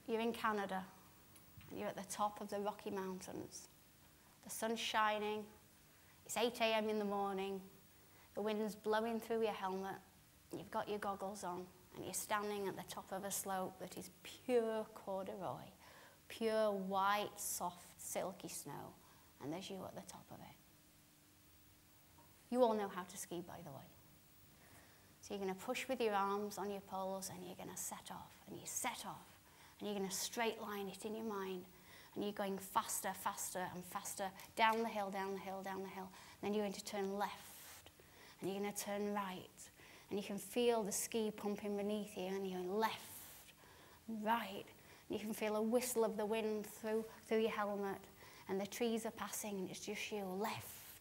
you're in Canada, and you're at the top of the Rocky Mountains. The sun's shining, it's 8 a.m. in the morning, the wind's blowing through your helmet, you've got your goggles on, and you're standing at the top of a slope that is pure corduroy, pure white, soft, silky snow, and there's you at the top of it. You all know how to ski, by the way. So you're going to push with your arms on your poles, and you're going to set off, and you set off, and you're going to straight line it in your mind, and you're going faster, faster, and faster, down the hill, down the hill, down the hill. Then you're going to turn left, and you're going to turn right, and you can feel the ski pumping beneath you, and you're going left, right, and you can feel a whistle of the wind through your helmet, and the trees are passing, and it's just you, left,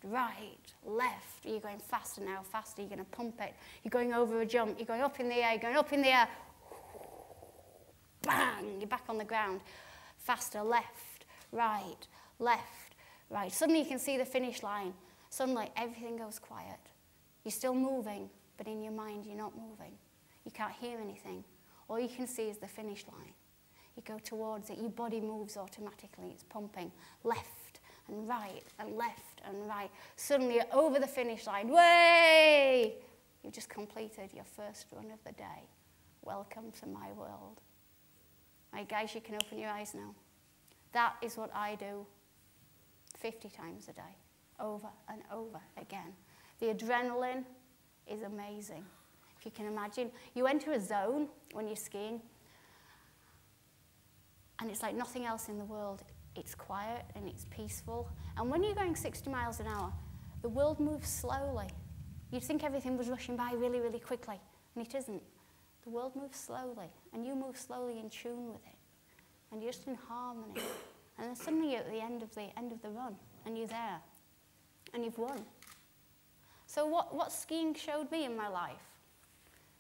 right, left. You're going faster now, faster. You're going to pump it. You're going over a jump. You're going up in the air. You're going up in the air. Bang! You're back on the ground. Faster, left, right, left, right. Suddenly you can see the finish line. Suddenly everything goes quiet. You're still moving, but in your mind you're not moving. You can't hear anything. All you can see is the finish line. You go towards it. Your body moves automatically. It's pumping left and right and left and right. Suddenly you're over the finish line. Way! You've just completed your first run of the day. Welcome to my world. Right, guys, you can open your eyes now. That is what I do 50 times a day, over and over again. The adrenaline is amazing. If you can imagine, you enter a zone when you're skiing, and it's like nothing else in the world. It's quiet and it's peaceful. And when you're going 60 miles an hour, the world moves slowly. You'd think everything was rushing by really, really quickly, and it isn't. The world moves slowly, and you move slowly in tune with it, and you're just in harmony. And then suddenly you're at the end of the run, and you're there, and you've won. So what skiing showed me in my life?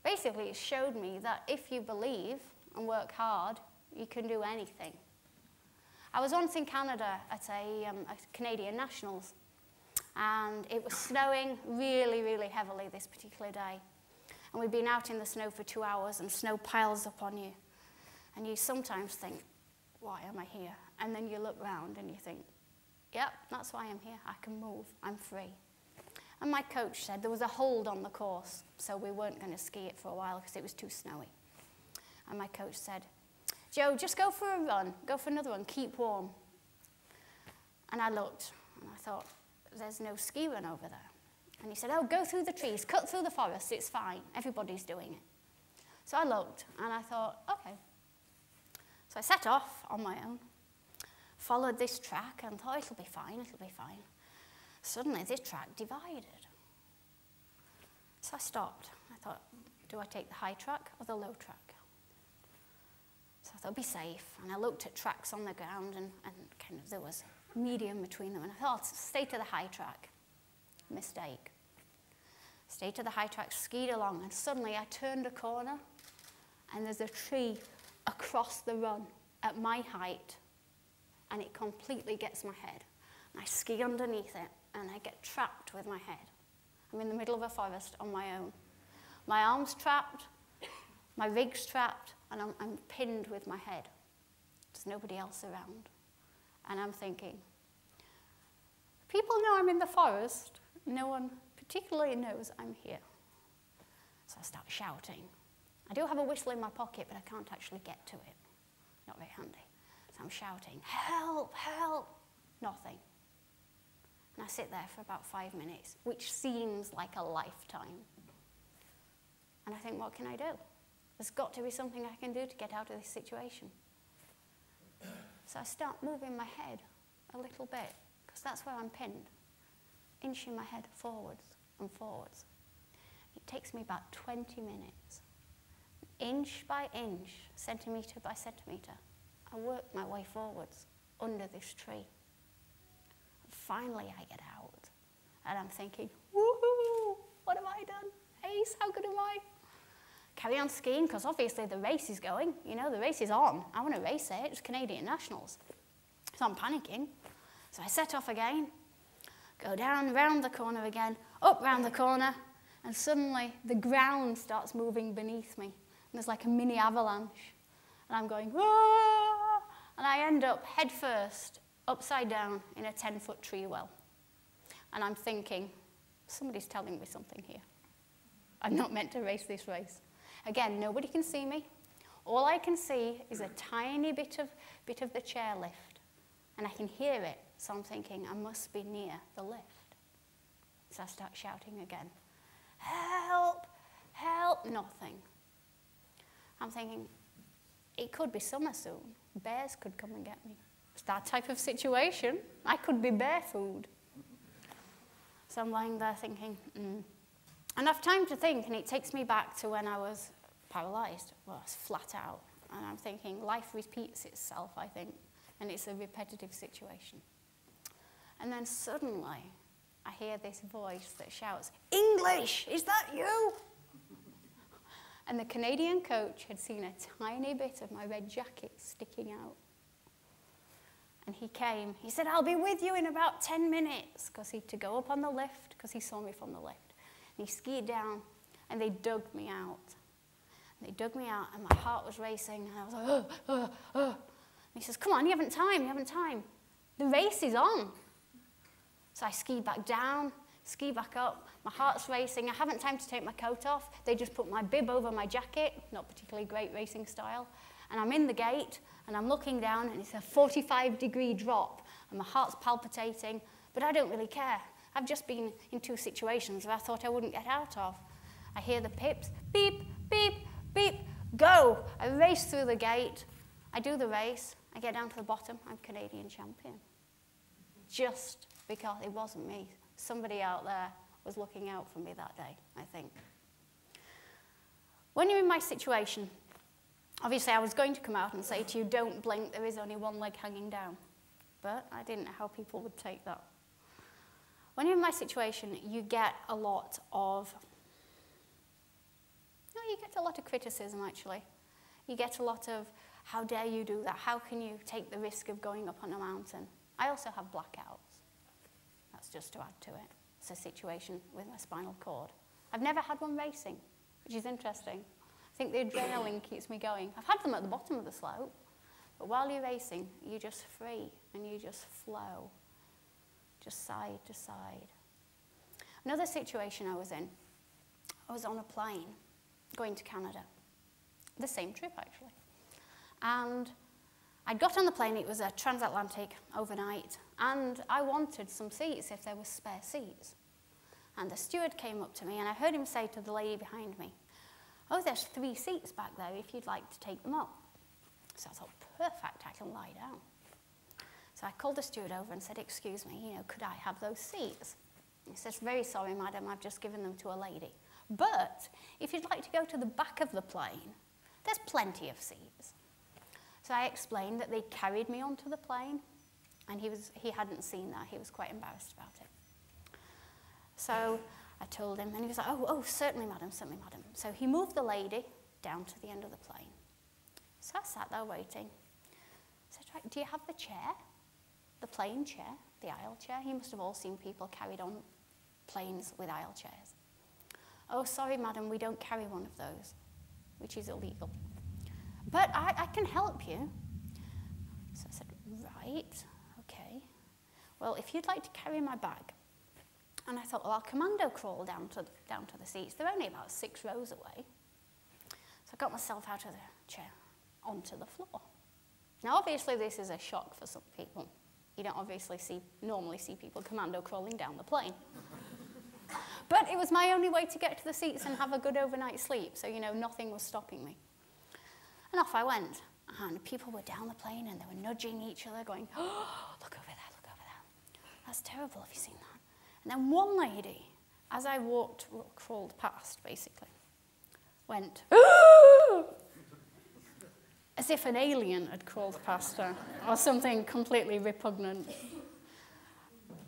Basically, it showed me that if you believe and work hard, you can do anything. I was once in Canada at a Canadian Nationals, and it was snowing really, really heavily this particular day. And we'd been out in the snow for 2 hours, and snow piles up on you. And you sometimes think, why am I here? And then you look round and you think, yep, that's why I'm here. I can move. I'm free. And my coach said there was a hold on the course, so we weren't going to ski it for a while because it was too snowy. And my coach said, Joe, just go for a run. Go for another one. Keep warm. And I looked, and I thought, there's no ski run over there. And he said, oh, go through the trees, cut through the forest, it's fine. Everybody's doing it. So I looked, and I thought, okay. So I set off on my own, followed this track, and thought, it'll be fine, it'll be fine. Suddenly, this track divided. So I stopped. I thought, do I take the high track or the low track? So I thought, be safe. And I looked at tracks on the ground, and kind of there was medium between them. And I thought, stay to the high track. Mistake. Stayed to the high track, skied along, and suddenly I turned a corner, and there's a tree across the run at my height, and it completely gets my head. And I ski underneath it, and I get trapped with my head. I'm in the middle of a forest on my own. My arm's trapped, my rig's trapped, and I'm pinned with my head. There's nobody else around. And I'm thinking, people know I'm in the forest. No one particularly knows I'm here. So I start shouting. I do have a whistle in my pocket, but I can't actually get to it. Not very handy. So I'm shouting, help, help. Nothing. And I sit there for about 5 minutes, which seems like a lifetime. And I think, what can I do? There's got to be something I can do to get out of this situation. So I start moving my head a little bit, because that's where I'm pinned. Inching my head forwards and forwards. It takes me about 20 minutes. Inch by inch, centimetre by centimetre, I work my way forwards under this tree. And finally I get out, and I'm thinking, woohoo, what have I done? Ace, how good am I? Carry on skiing, because obviously the race is going. You know, the race is on. I want to race it. It's Canadian Nationals. So I'm panicking. So I set off again. Go down, round the corner again, up round the corner, and suddenly the ground starts moving beneath me. And there's like a mini avalanche. And I'm going, "Ah!" And I end up head first, upside down in a 10-foot tree well. And I'm thinking, somebody's telling me something here. I'm not meant to race this race. Again, nobody can see me. All I can see is a tiny bit of the chairlift, and I can hear it. So I'm thinking, I must be near the lift. So I start shouting again, "Help! Help!" Nothing. I'm thinking, it could be summer soon. Bears could come and get me. It's that type of situation. I could be bear food. So I'm lying there thinking, Enough time to think, and it takes me back to when I was paralyzed. Well, I was flat out. And I'm thinking, life repeats itself, I think, and it's a repetitive situation. And then suddenly, I hear this voice that shouts, "English, is that you?" And the Canadian coach had seen a tiny bit of my red jacket sticking out. And he came. He said, "I'll be with you in about 10 minutes, because he had to go up on the lift, because he saw me from the lift. And he skied down, and they dug me out. And they dug me out, and my heart was racing, and I was like, And he says, "Come on, you haven't time. The race is on." So I skied back down, ski back up, my heart's racing, I haven't time to take my coat off, they just put my bib over my jacket, not particularly great racing style, and I'm in the gate, and I'm looking down, and it's a 45-degree drop, and my heart's palpitating, but I don't really care. I've just been in 2 situations where I thought I wouldn't get out of. I hear the pips, beep, beep, beep, go! I race through the gate, I do the race, I get down to the bottom, I'm Canadian champion. Just because it wasn't me. Somebody out there was looking out for me that day, I think. When you're in my situation, obviously I was going to come out and say to you, "Don't blink, there is only one leg hanging down." But I didn't know how people would take that. When you're in my situation, you get a lot of, you get a lot of criticism, actually. You get a lot of, "How dare you do that? How can you take the risk of going up on a mountain?" I also have blackouts. That's just to add to it. It's a situation with my spinal cord. I've never had one racing, which is interesting. I think the adrenaline keeps me going. I've had them at the bottom of the slope, but while you're racing, you're just free and you just flow, just side to side. Another situation I was in, I was on a plane going to Canada. The same trip, actually. And I got on the plane, it was a transatlantic overnight, and I wanted some seats if there were spare seats. And the steward came up to me, and I heard him say to the lady behind me, "Oh, there's 3 seats back there if you'd like to take them up." So I thought, perfect, I can lie down. So I called the steward over and said, "Excuse me, could I have those seats?" He says, "Very sorry, madam, I've just given them to a lady. But if you'd like to go to the back of the plane, there's plenty of seats." So I explained that they carried me onto the plane, and he hadn't seen that. He was quite embarrassed about it. So I told him, and he was like, oh, certainly, madam, certainly, madam. So he moved the lady down to the end of the plane. So I sat there waiting. I said, "Right, do you have the chair? The plane chair, the aisle chair?" You must have all seen people carried on planes with aisle chairs. "Oh, sorry, madam, we don't carry one of those," which is illegal. "But I can help you." So I said, "Right, okay. Well, if you'd like to carry my bag." And I thought, well, I'll commando crawl down to the seats. They're only about 6 rows away. So I got myself out of the chair onto the floor. Now, obviously, this is a shock for some people. You don't obviously normally see people commando crawling down the plane. But it was my only way to get to the seats and have a good overnight sleep. So, nothing was stopping me. And off I went, and people were down the plane, and they were nudging each other, going, "Oh, look over there, look over there. That's terrible, have you seen that?" And then one lady, as I crawled past, basically, went, "Oh!" as if an alien had crawled past her, or something completely repugnant.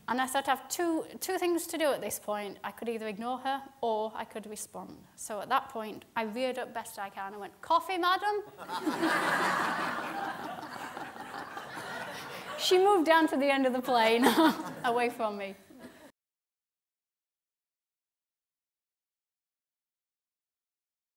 And I thought I have two things to do at this point. I could either ignore her or I could respond. So at that point, I reared up best I can and went, "Coffee, madam?" She moved down to the end of the plane, away from me.